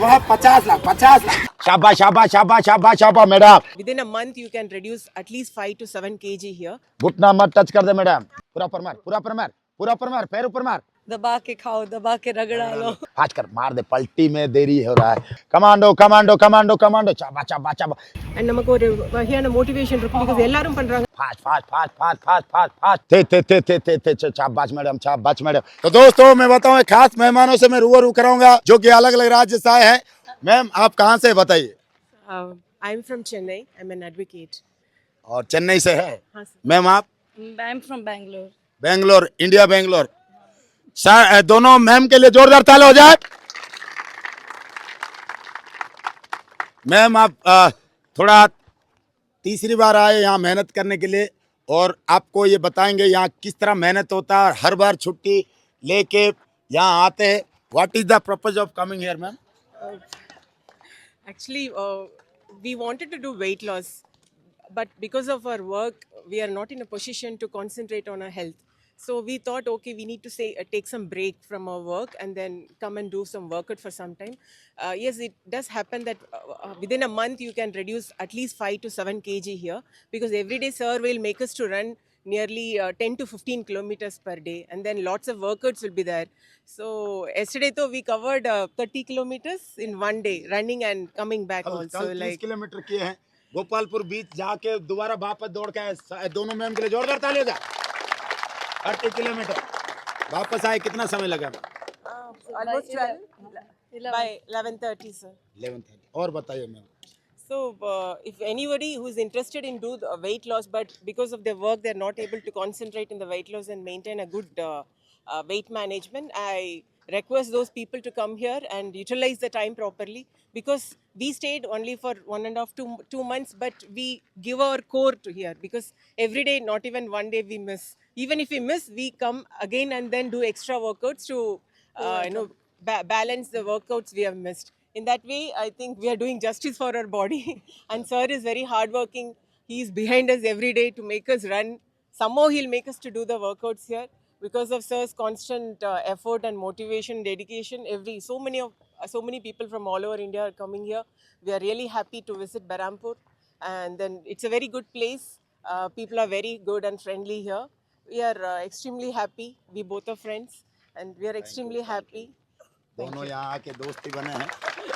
वह 50 लाख 50 लाख। शाबाश शाबाश शाबाश शाबाश शाबाश madam. Within a month, you can reduce at least 5 to 7 kg here. घुटना मत टच कर दे मैडम। पूरा ऊपर मार, पूरा ऊपर मार, पूरा ऊपर मार, पैर ऊपर मार। दबा के खाओ, दबा के रगड़ा लो। फाच कर मार दे, पलटी में देरी हो रहा है। कमांडो कमांडो कमांडो कमांडो चाबा चाबा चाबा। And நமக்கு ஒரு வகையான motivation இருக்கும் because எல்லாரும் பண்றாங்க. फाच फाच फाच फाच फाच फाच फाच थे शाबाश मैडम शाबाश मैडम। तो दोस्तों मैं बताऊं खास मेहमानों से मैं रूबरू कराऊंगा जो कि अलग अलग राज्य से आए हैं। मैम आप कहाँ से बताइए? I'm from Chennai. I'm an advocate. और चेन्नई से है। हाँ सर. मैम आप? I'm from Bangalore. Bangalore, India Bangalore. दोनों मैम के लिए जोरदार ताली हो जाए। मैम आप थोड़ा तीसरी बार आए यहाँ मेहनत करने के लिए और आपको ये बताएंगे यहाँ किस तरह मेहनत होता है। हर बार छुट्टी लेके यहाँ आते हैं। What is the purpose of coming here ma'am? Actually, we wanted to do weight loss, but because of our work, we are not in a position to concentrate on our health. So we thought, okay, we need to take some break from our work and then come and do some workout for some time. Yes, it does happen that within a month you can reduce at least 5 to 7 kg here because every day sir will make us to run nearly 10 to 15 kilometers per day, and then lots of workouts will be there. So yesterday though we covered 30 kilometers in one day, running and coming back also. कल 30 like kilometre किए हैं। गोपालपुर बीच जाके दोबारा वापस दौड़ के आए। दोनों मैम के लिए जोरदार ताली हो जाए। 30 किलोमीटर वापस आए कितना समय लगा? almost 12 by 11:30 sir. 11:30। और बताइए ma'am. So, if anybody who is interested in do the weight loss, but because of their work, they're not able to concentrate in the weight loss and maintain a good weight management, I request those people to come here and utilize the time properly because we stayed only for 1.5 to 2 months, but we give our core to here because every day, not even one day we miss. Even if we miss, we come again and then do extra workouts to, balance the workouts we have missed. In that way, I think we are doing justice for our body. And sir is very hardworking. He is behind us every day to make us run. Somehow he'll make us to do the workouts here. Because of sir's constant effort and motivation, dedication, so many people from all over India are coming here. We are really happy to visit Berhampur, and then it's a very good place. People are very good and friendly here. We are extremely happy. We both are friends, and we are extremely happy. दोनों यहाँ आके दोस्ती बने हैं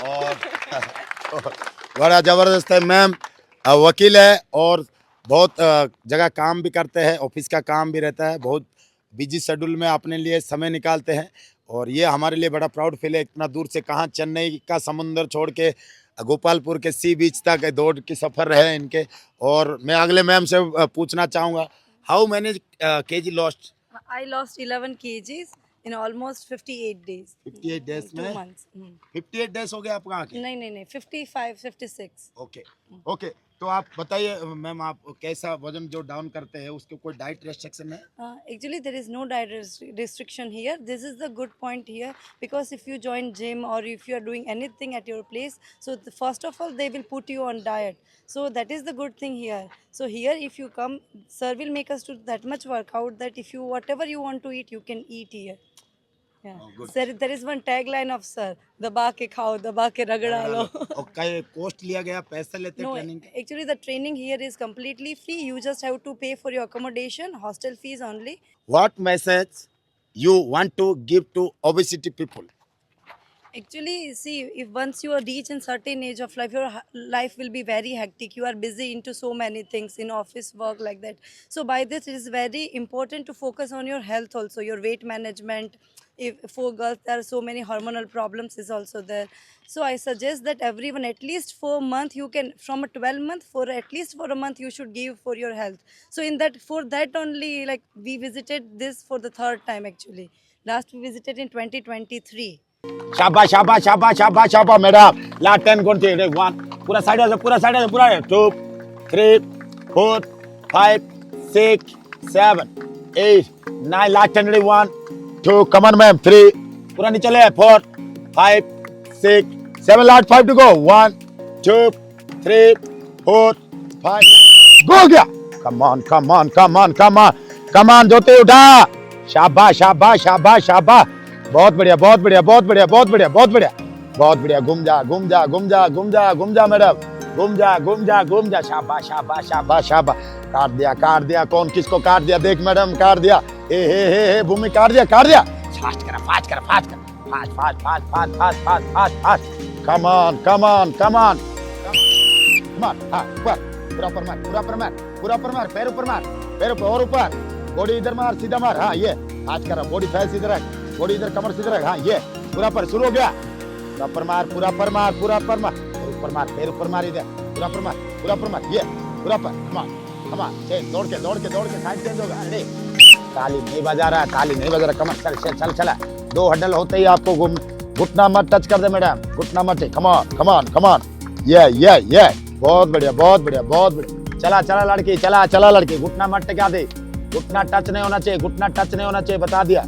और बड़ा जबरदस्त है। मैम वकील है और बहुत जगह काम भी करते हैं, ऑफिस का काम भी रहता है, बहुत बिजी शेड्यूल में अपने लिए समय निकालते हैं और ये हमारे लिए बड़ा प्राउड फील है। इतना दूर से कहाँ चेन्नई का समुंदर छोड़ के गोपालपुर के सी बीच तक दौड़ की सफ़र रहे इनके। और मैं अगले मैम से पूछना चाहूँगा, how many KG lost? I lost 11 kgs in almost 58 days. 58 days में 2 months. 58 डेज हो गए आपको आके? नहीं 55 56. Okay okay. तो आप बताइए मैम, आप कैसा वजन जो डाउन करते हैं उसके कोई डाइट रेस्ट्रिक्शन है? Actually, there is no diet restriction here. This is the good point here because if you join gym or if you are doing anything at your place, so first of all they will put you on diet. So that is the good thing here. So here if you come, sir will make us do that much workout that if you whatever you want to eat, you can eat here. Yeah. Oh, Sir, there is one tagline of sir, दबा के खाओ, दबा के रगड़ा लो. और कई coast लिया गया, पैसे लेते No, training? actually the training here is completely free. You just have to pay for your accommodation, hostel fees only. What message you want to give to obesity people? Actually, see, if once you reach a certain age of life, your life will be very hectic. You are busy into so many things in office work like that. So by this, it is very important to focus on your health also, your weight management. If for girls, there are so many hormonal problems is also there. So I suggest that everyone, at least for a month, you can, from a 12 month, for at least for a month, you should give for your health. So in that, for that only, like we visited this for the 3rd time actually. Last we visited in 2023. शाबाश शाबाश शाबाश शाबाश शाबाश madam. Last 10 गुण थे। 1 पूरा side से पूरा 2 3 4 5 6 7 8 9 last 10 ready 1 2 come on ma'am 3 पूरा नीचे ले 4 5 6 7 लास्ट 5 to go 1 2 3 4 5 go गया। come on जोते उठा। शाबाश शाबाश शाबाश शाबाश। बहुत बढ़िया बहुत बढ़िया बहुत बढ़िया बहुत बढ़िया बहुत बढ़िया बहुत बढ़िया, घूम जा घूम जा घूम जा घूम जा घूम जा मैडम, घूम जा घूम जा घूम जा, शाबाश शाबाश शाबाश शाबाश। काट दिया, कौन किसको काट दिया देख मैडम, काट दिया, हे भूमि काट दिया, फास्ट कर फास्ट कर फास्ट कर, fast fast fast fast fast fast fast fast, come on come on come on come on, हाँ ऊपर, पूरा ऊपर मार, पूरा ऊपर मार, पूरा ऊपर मार, पैर ऊपर मार, पैर ऊपर और ऊपर, बॉडी इधर मार, सीधा मार, हाँ ये आज कर, बॉडी फैस इधर रख, बॉडी इधर, कमर सीधा रख, हाँ ये पूरा पर शुरू हो गया, पूरा पर मार, पूरा पर मार, पूरा पर मार, ऊपर मार, पैर ऊपर मार, इधर पूरा पर मार, पूरा पर मार, ये पूरा पर, कम ऑन चेंज, दौड़ के साइड चेंज होगा, अरे ताली नहीं बजा रहा, ताली नहीं बजा रहा, कमर चल चल चला, 2 हडल होते ही आपको घुटना मत टच कर दे मैडम, घुटना मत, कम ऑन, ये बहुत बढ़िया बहुत बढ़िया बहुत बढ़िया, चला लड़की, घुटना मत टिका दे, घुटना टच नहीं होना चाहिए, बता दिया,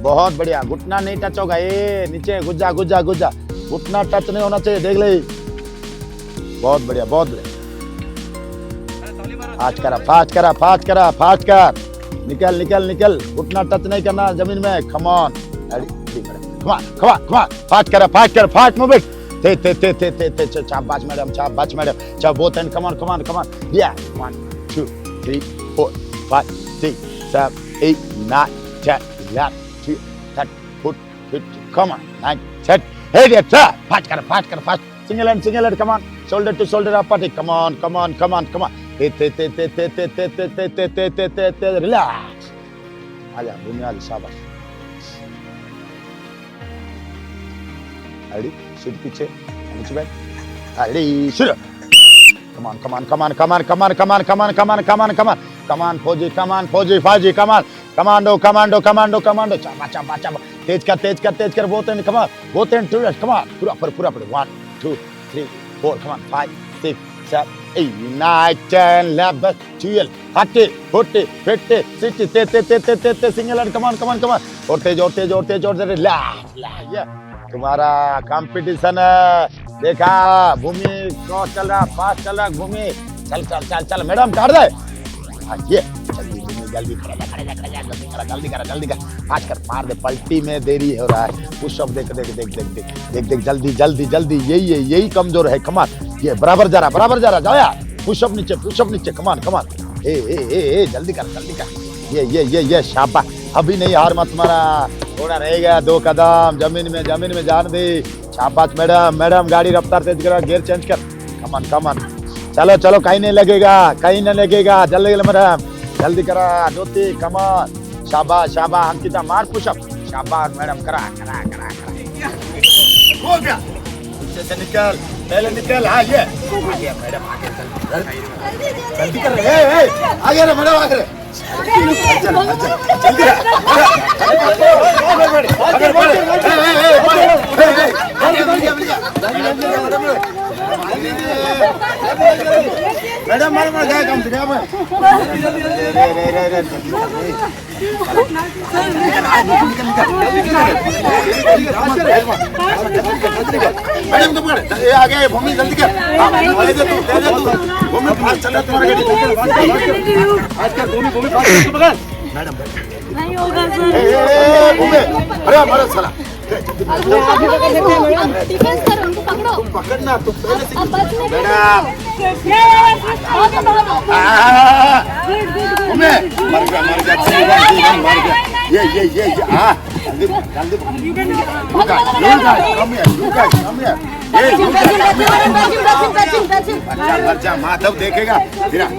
बहुत बढ़िया, घुटना नहीं टच होगा, ये नीचे गुज्जा, घुटना टच नहीं होना चाहिए, देख ले, बहुत बढ़िया फास्ट करा, निकल, घुटना टच नहीं करना जमीन में, कम ऑन, फास्ट कर, फास्ट मूव इट, शाबाश madam, both hand, come on, yeah, 1 2 3 4 5 6 7 8 9 10 11 12 13 14 15, come on, 9 10, hey there, fast kar, single hand, come on, shoulder to shoulder up party, come on, relax, आजा भूमि, आजा शाबाश, ready, seat पीछे, नीचे बैठ, ready, शुरू, come on, फौजी, commando, तेज कर, both hand, come on, पूरा पर, 1 2 3 4, come on, 5 6 7 8 9 10 11 12, 30 40 50 60, single hand, come on, और तेज, ला, तुम्हारा कंपटीशन है, देखा भूमि क्रॉस चल रहा, फास्ट चल रहा, भूमि चल मैडम काट दे, ये जल्दी कर, फास्ट कर, मार दे, पलटी में देरी हो रहा है, पुशअप देख जल्दी, यही कमजोर है, कमान, ये बराबर जा रहा, जाया, पुशअप नीचे, कमान, ए जल्दी कर, ये शाबाश, अभी नहीं हार मत मारा, थोड़ा रह गया, 2 कदम, जमीन में जान दे, शाबाश मैडम, गाड़ी रफ्तार तेज करा, गियर चेंज कर, कम ऑन, चलो कहीं नहीं लगेगा, जल्दी करा, ज्योति, कम ऑन, शाबाश, अंकिता मार पुशअप, शाबाश मैडम, करा, हो गया, पीछे से निकल, पहले निकल, हाँ ये, आगे मैडम, जल्दी कर रहे, आगे मैडम, आगे मैडम, मार जाए कम से कम, मैडम तुम आगे भूमि, जल्दी कर, भूमि फास्ट चल रहा है तुम्हारा गाड़ी, आजकल भूमि फास्ट पकड़, मैडम नहीं होगा सर, भूमि, अरे हमारा साला, तुम पकड़ना, तुम पहले से, मैडम भूमि मर गया, ये जल्दी बच्चा माधव देखेगा, मैडम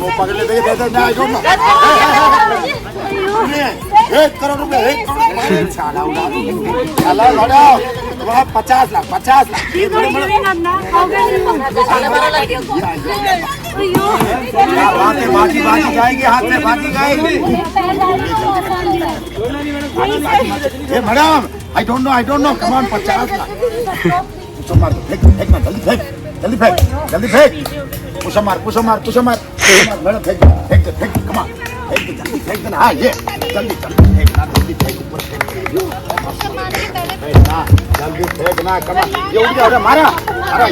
वो पकड़ लेते, 1 करोड़ रुपए, तुम्हारा 50 लाख, बाजी जाएगी, हाथ में बाजी जाएगी, madam I don't know, come on, 50 lakh, फेंकना, जल्दी फेंक, पुश मार, मैडम फेंक, कम ऑन, फेंक देना, हाँ ये जल्दी फेंक, ऊपर जल्दी फेंकना, कम ऑन, ये उड़ गया, मारा,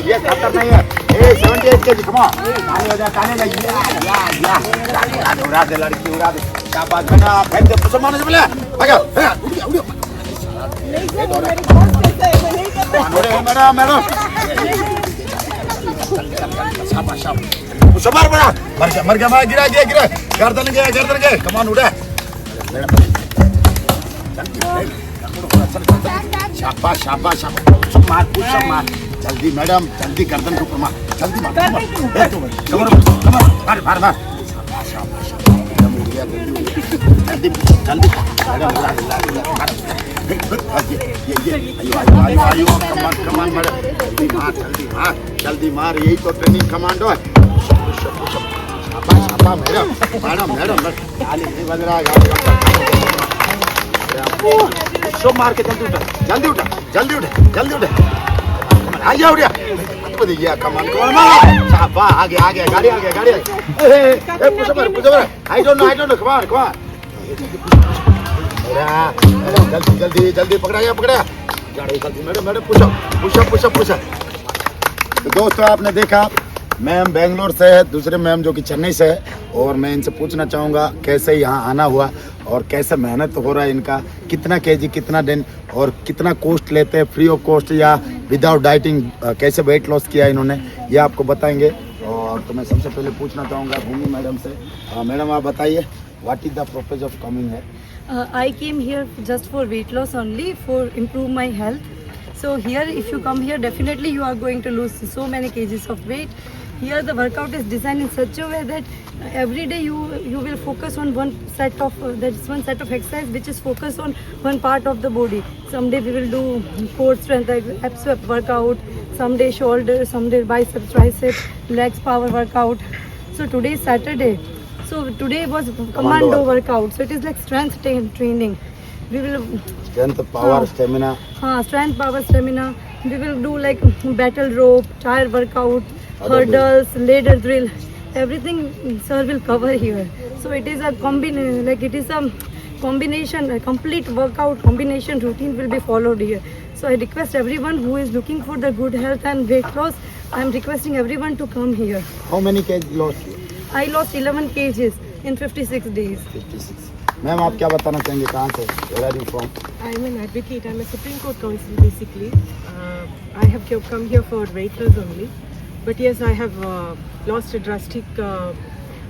ये खतर नहीं है, 78 kg, कम ऑन, ताने जा, उड़ा दे लड़की, शाबाश, फेंक दे, पुश मारने से पहले भागा भागा उड़ मैडम मैडम शाबाश शाबाश मार बड़ा मर गया गिरा गर्दन गया कमान उड़ा शाबाश शाबाश शाबाश मार जल्दी मैडम जल्दी गर्दन को ऊपर मार जल्दी मार कमर मार शाबाश शाबाश जल्दी जल्दी मैडम कमान जल्दी मार यही तो ट्रेनिंग कमांडो है मैडम गाली नहीं बज रहा शो मार के जल्दी उठा आइए उठिया कमान आगे गाड़ी पुश आई डोंट नो कमान जल्दी पकड़ाया गाड़ी जल्दी मैडम पुश तो दोस्तों आपने देखा मैम बेंगलोर से है, दूसरे मैम जो कि चेन्नई से है, और मैं इनसे पूछना चाहूँगा कैसे यहाँ आना हुआ और कैसे मेहनत हो रहा है इनका, कितना केजी कितना दिन और कितना कॉस्ट लेते हैं, फ्री ऑफ कॉस्ट या विदाउट डाइटिंग, कैसे वेट लॉस किया इन्होंने ये आपको बताएंगे। और तो मैं सबसे पहले पूछना चाहूँगा भूमि मैडम से, मैडम आप बताइए what is the purpose of coming है? I came here just for weight loss only, for improve my health. So here, if you come here, definitely you are going to lose so many kgs of weight. Here the workout is designed in such a way that every day you will focus on one set of exercise which is focused on one part of the body. Someday we will do core strength abs workout, someday shoulder, someday biceps, triceps, legs power workout. So today is Saturday. So today was commando workout. So it is like strength training. We will strength, power, stamina. Strength, power, stamina. We will do like battle rope, tire workout, hurdles, ladder drill. Everything sir will cover here. So it is a combination, a complete workout combination routine will be followed here. So I request everyone who is looking for the good health and weight loss, I am requesting everyone to come here. How many kg lost? I lost 11 kgs in 56 days. 56. Ma'am आप क्या बताना चाहेंगे, कहाँ से, where are you from? I'm an advocate. I'm a Supreme Court counsel basically. I have come here for weight loss only. But yes, I have lost a drastic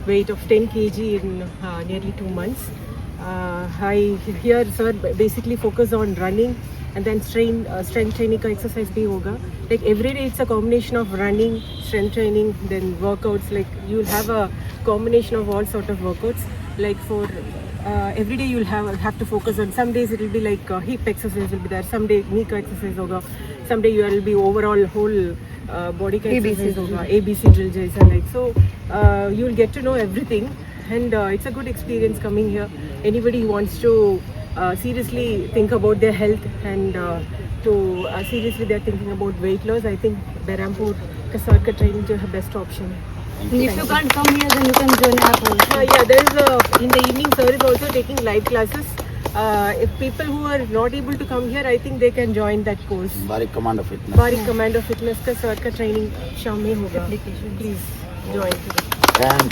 weight of 10 kg in nearly 2 months. I here sir basically focus on running and then strength training ka exercise bhi hoga. Like every day it's a combination of running, strength training, then workouts. Like you'll have a combination of all sort of workouts. Like for every day you'll have to focus on. Some days it will be like hip exercise will be there. Some day knee ka exercise hoga. Some day you will be overall whole body ka exercise hoga. ABC drill jaisa like. So you'll get to know everything, and it's a good experience coming here. Anybody who wants to seriously think about their health and seriously they're thinking about weight loss, I think Berhampur Kasarka training is the best option. And if you can't come here, then you can join app also. Yeah, there is in the evening sir is also taking live classes. If people who are not able to come here, I think they can join that course. बारीक commando fitness, बारीक commando fitness का sir का training शाम में होगा. Please join करें. And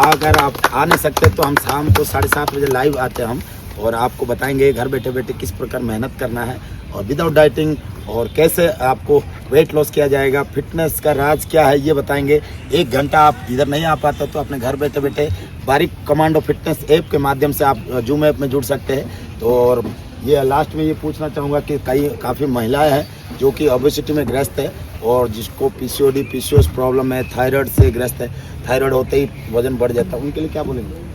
अगर आप आ नहीं सकते तो हम शाम को 7:30 बजे लाइव आते हैं हम, और आपको बताएंगे घर बैठे बैठे किस प्रकार मेहनत करना है और विदाउट डाइटिंग, और कैसे आपको वेट लॉस किया जाएगा, फिटनेस का राज क्या है ये बताएंगे। 1 घंटा आप इधर नहीं आ पाते तो अपने घर बैठे बैठे बारीक कमांडो फिटनेस ऐप के माध्यम से आप जूम ऐप में जुड़ सकते हैं। तो और ये लास्ट में ये पूछना चाहूँगा कि काफ़ी महिलाएं हैं जो कि ओबेसिटी में ग्रस्त है और जिसको पीसीओएस प्रॉब्लम है, थायराइड से ग्रस्त है, थायराइड होते ही वजन बढ़ जाता है, उनके लिए क्या बोलेंगे?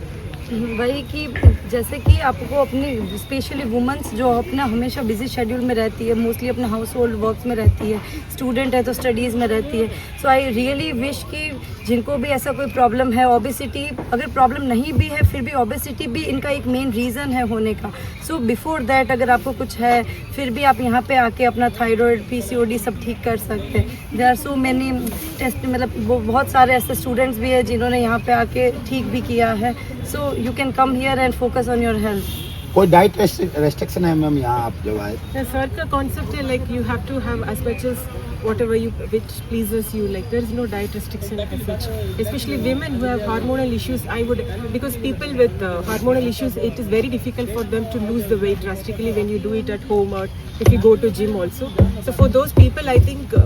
वही कि जैसे कि आपको अपनी स्पेशली वुमेंस जो अपना हमेशा बिजी शेड्यूल में रहती है, मोस्टली अपना हाउस होल्ड वर्क्स में रहती है, स्टूडेंट है तो स्टडीज़ में रहती है। सो आई रियली विश कि जिनको भी ऐसा कोई प्रॉब्लम है, ओबेसिटी अगर प्रॉब्लम नहीं भी है फिर भी ओबेसिटी भी इनका एक मेन रीज़न है होने का। सो बिफोर दैट अगर आपको कुछ है फिर भी आप यहाँ पे आके अपना थायराइड, पीसीओडी सब ठीक कर सकते हैं। There are so many test, मतलब बहुत सारे ऐसे स्टूडेंट्स भी हैं जिन्होंने यहाँ पे आके ठीक भी किया है। सो you can come here and focus on your health. कोई डाइट रेस्ट्रिक्शन है मैम यहाँ आप जब आए? The sir का concept है like you have to have as much as whatever you which pleases you. Like there is no diet restriction as such. Especially women who have hormonal issues, I would because people with hormonal issues, it is very difficult for them to lose the weight drastically when you do it at home or if you go to gym also. So for those people, I think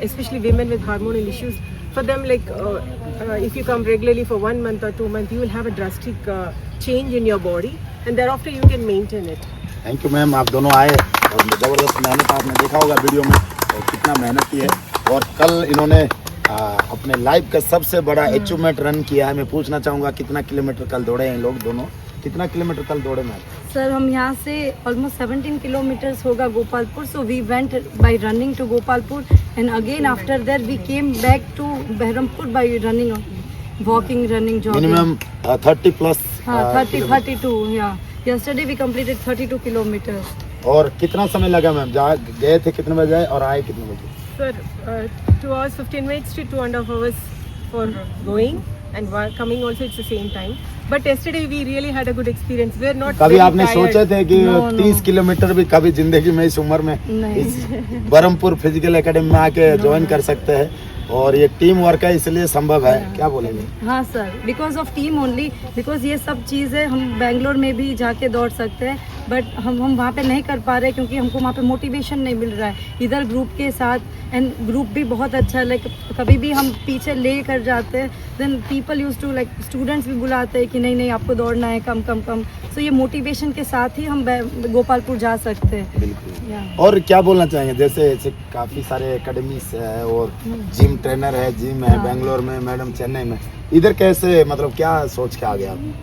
especially women with hormonal issues, for them like if you come regularly for 1 month or 2 months, you will have a drastic change in your body, and thereafter you can maintain it. Thank you ma'am, आप दोनों आए और ज़बरदस्त मेहनत आपने देखा होगा video में और कितना मेहनत की है। और कल इन्होंने अपने लाइफ का सबसे बड़ा अचीवमेंट रन किया है। मैं पूछना चाहूँगा कितना किलोमीटर कल दौड़े हैं लोग दोनों, कितना किलोमीटर कल दौड़े मैम? सर हम यहाँ से ऑलमोस्ट 17 किलोमीटर्स होगा Gopalpur, so we went by running to Gopalpur and again after that we came back to Berhampur by running, walking, running, jogging. Minimum 30 plus. हाँ 32 या यस्टरडे वी कंप्लीटेड 32 किलोमीटर्स। और कितना समय लगा मैम? जहाँ गए थे कितने बजे आए और आए कितने बजे? Sir, 2 hours 15 minutes to 2.5 hours for going and coming also it's the same time. But yesterday we really had a good experience. We are not कभी very आपने tired. सोचे थे कि No, no. 30 किलोमीटर भी कभी जिंदगी में इस उम्र में नहीं। इस बरहमपुर फिजिकल एकेडमी में आके ज्वाइन कर सकते हैं? और ये टीम वर्क है इसलिए संभव है, क्या बोलेंगे? हाँ sir, because of team only, because ये सब चीज़ें हम बेंगलोर में भी जाके दौड़ सकते हैं, बट हम वहाँ पे नहीं कर पा रहे क्योंकि हमको वहाँ पे मोटिवेशन नहीं मिल रहा है। इधर ग्रुप के साथ, एंड ग्रुप भी बहुत अच्छा है, लाइक कभी भी हम पीछे ले कर जाते हैं, then people use to like students भी बुलाते हैं कि नहीं नहीं आपको दौड़ना है, कम कम कम। सो ये मोटिवेशन के साथ ही हम गोपालपुर जा सकते हैं। बिल्कुल। या और क्या बोलना चाहेंगे? जैसे ऐसे काफ़ी सारे एकेडमीज है और जिम ट्रेनर है, जिम है बेंगलोर में, मैडम चेन्नई में, इधर कैसे मतलब क्या सोच के आ गया आप?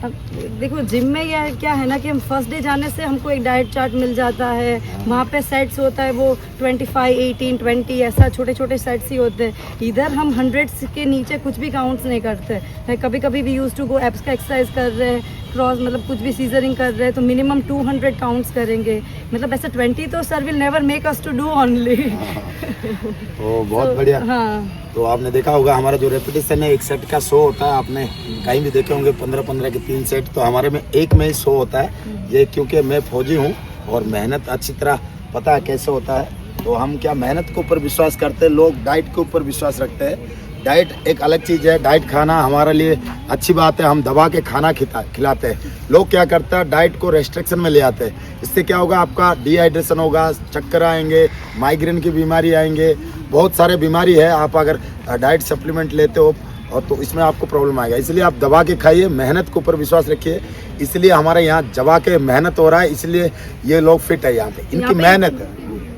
अब देखो जिम में यह क्या है ना कि हम फर्स्ट डे जाने से हमको एक डाइट चार्ट मिल जाता है, वहाँ पे सेट्स होता है वो 25, 18, 20 ऐसा छोटे छोटे सेट्स ही होते हैं। इधर हम 100 के नीचे कुछ भी काउंट्स नहीं करते। कभी कभी भी यूज टू गो एप्स का एक्सरसाइज कर रहे हैं, क्रॉस मतलब कुछ भी सीजरिंग कर रहे हैं तो मिनिमम 200 काउंट्स करेंगे, मतलब ऐसे 20 तो sir will never make us to do only. तो बहुत बढ़िया। हाँ तो आपने देखा होगा हमारा जो रेपिटेशन है, एक सेट का 100 होता है, आपने कहीं भी देखे होंगे 15-15 के 3 सेट, तो हमारे में एक में ही 100 होता है। ये क्योंकि मैं फौजी हूँ और मेहनत अच्छी तरह पता है कैसे होता है, तो हम क्या मेहनत के ऊपर विश्वास करते हैं, लोग डाइट के ऊपर विश्वास रखते हैं। डाइट एक अलग चीज़ है, डाइट खाना हमारे लिए अच्छी बात है, हम दबा के खाना खिलाते हैं। लोग क्या करते हैं, डाइट को रेस्ट्रिक्शन में ले आते हैं। इससे क्या होगा, आपका डिहाइड्रेशन होगा, चक्कर आएंगे, माइग्रेन की बीमारी आएंगे, बहुत सारे बीमारी है। आप अगर डाइट सप्लीमेंट लेते हो और तो इसमें आपको प्रॉब्लम आएगा। इसलिए आप दबा के खाइए, मेहनत के ऊपर विश्वास रखिए। इसलिए हमारे यहाँ दबा के मेहनत हो रहा है, इसलिए ये लोग फिट है यहाँ पे, इनकी मेहनत है।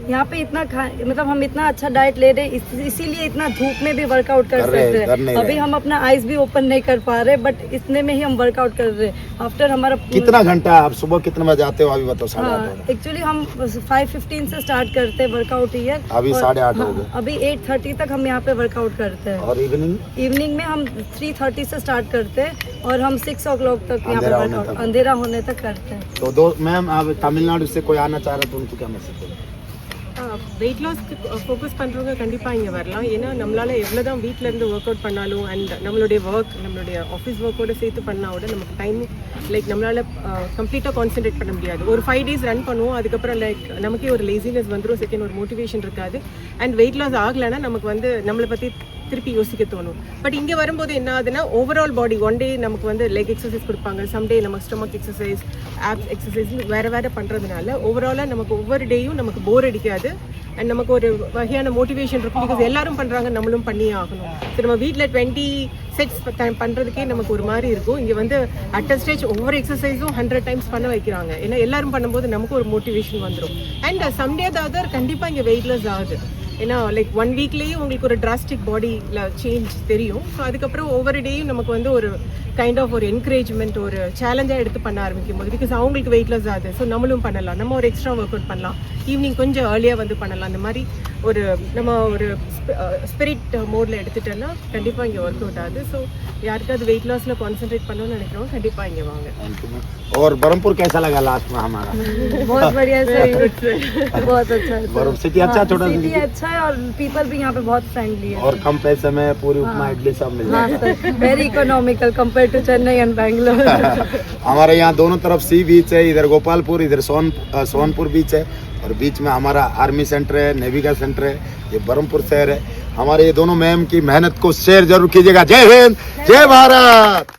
यहाँ पे इतना मतलब हम इतना अच्छा डाइट ले रहे हैं, इसीलिए इतना धूप में भी वर्कआउट कर सकते हैं। अभी हम अपना आइज भी ओपन नहीं कर पा रहे, बट इतने में ही हम वर्कआउट कर रहे हैं। आफ्टर हमारा कितना घंटा आप सुबह कितने बजे आते हो? अभी बताओ। 8:30। एक्चुअली हम 5:15 से स्टार्ट करते हैं वर्कआउट ईयर, अभी 8:30 हो गए। अभी 8:30 तक हम यहाँ पे वर्कआउट करते हैं। और इवनिंग में हम 3:30 से स्टार्ट करते हैं और हम 6 o'clock तक यहाँ पे वर्कआउट अंधेरा होने तक करते हैं। तो दो मैम, आप तमिलनाडु से कोई आना चाह रहे तो उनको क्या मैसेज देंगे? வெயிட் லாஸ்க்கு ஃபோக்கஸ் பண்ணுறவங்க கண்டிப்பாக இங்கே வரலாம். ஏன்னா நம்மளால் எவ்வளோ தான் வீட்டிலேருந்து ஒர்க் அவுட் பண்ணாலும் அண்ட் நம்மளுடைய ஒர்க், நம்மளுடைய ஆஃபீஸ் ஒர்க்கோட சேர்த்து பண்ணால் கூட நமக்கு டைம் லைக் நம்மளால் கம்ப்ளீட்டாக கான்சென்ட்ரேட் பண்ண முடியாது. ஒரு 5 days ரன் பண்ணுவோம், அதுக்கப்புறம் லைக் நமக்கே ஒரு லேசினஸ் வந்துடும், செகண்ட் ஒரு மோட்டிவேஷன் இருக்காது. அண்ட் வெயிட் லாஸ் ஆகலைன்னா நமக்கு வந்து நம்மளை பற்றி திருப்பி யோசிக்க தோணும். பட் இங்கே வரும்போது என்ன ஆகுதுன்னா, ஓவரால் பாடி ஒன் டே நமக்கு வந்து லெக் எக்ஸசைஸ் கொடுப்பாங்க, சம்டே நமக்கு ஸ்டொமக் எக்ஸசைஸ், ஆப்ஸ் எக்ஸசைஸ் வேறு வேறு பண்ணுறதுனால ஓவராலாக நமக்கு ஒவ்வொரு டேயும் நமக்கு போர் அடிக்காது அண்ட் நமக்கு ஒரு வகையான மோட்டிவேஷன் இருக்கும். பிகாஸ் எல்லாரும் பண்ணுறாங்க, நம்மளும் பண்ணியே ஆகணும். ஸோ நம்ம வீட்டில் 20 செட்ஸ் பண்ணுறதுக்கே நமக்கு ஒரு மாதிரி இருக்கும். இங்கே வந்து அட் அ ஸ்டேஜ் ஒவ்வொரு எக்ஸசைஸும் 100 times பண்ண வைக்கிறாங்க. ஏன்னா எல்லாரும் பண்ணும்போது நமக்கு ஒரு மோட்டிவேஷன் வந்துடும். அண்ட் சம்டே த அதர் கண்டிப்பாக இங்கே வெயிட்லெஸ் ஆகுது. ஏன்னா லைக் 1 weekலேயே உங்களுக்கு ஒரு டிராஸ்டிக் பாடியில் சேஞ்ச் தெரியும். ஸோ அதுக்கப்புறம் ஒவ்வொரு டேயும் நமக்கு வந்து ஒரு கைண்ட் ஆஃப் ஒரு என்கரேஜ்மெண்ட், ஒரு சேலஞ்சாக எடுத்து பண்ண ஆரம்பிக்கும் போது, பிகாஸ் அவங்களுக்கு வெயிட்லெஸ் ஆகுது, ஸோ நம்மளும் பண்ணலாம், நம்ம ஒரு எக்ஸ்ட்ரா ஒர்க் அவுட் பண்ணலாம், ஈவினிங் கொஞ்சம் ஏர்லியாக வந்து பண்ணலாம். அந்த மாதிரி ஒரு நம்ம ஒரு ஸ்பிரிட் மோடில் எடுத்துட்டோன்னா கண்டிப்பாக இங்கே ஒர்க் அவுட் ஆகுது. ஸோ யாருக்காவது வெயிட் லாஸில் கான்சென்ட்ரேட் பண்ணணும்னு நினைக்கிறோம், கண்டிப்பாக இங்கே வாங்க. और बरहमपुर कैसा लगा लास्ट में हमारा? बहुत बढ़िया सर, बहुत अच्छा है। बरहमपुर सिटी अच्छा, छोटा सिटी अच्छा है और पीपल भी यहाँ पे बहुत फ्रेंडली है और कम पैसे में पूरी उपमा इडली सब मिल हाँ जाएगा। Sir, very economical compare to Chennai and Bangalore. हमारे यहाँ दोनों तरफ सी बीच है, इधर गोपालपुर, इधर सोनपुर बीच है, और बीच में हमारा आर्मी सेंटर है, नेवी का सेंटर है, ये बरहमपुर शहर है। हमारे ये दोनों मैम की मेहनत को शेयर जरूर कीजिएगा। जय हिंद, जय भारत।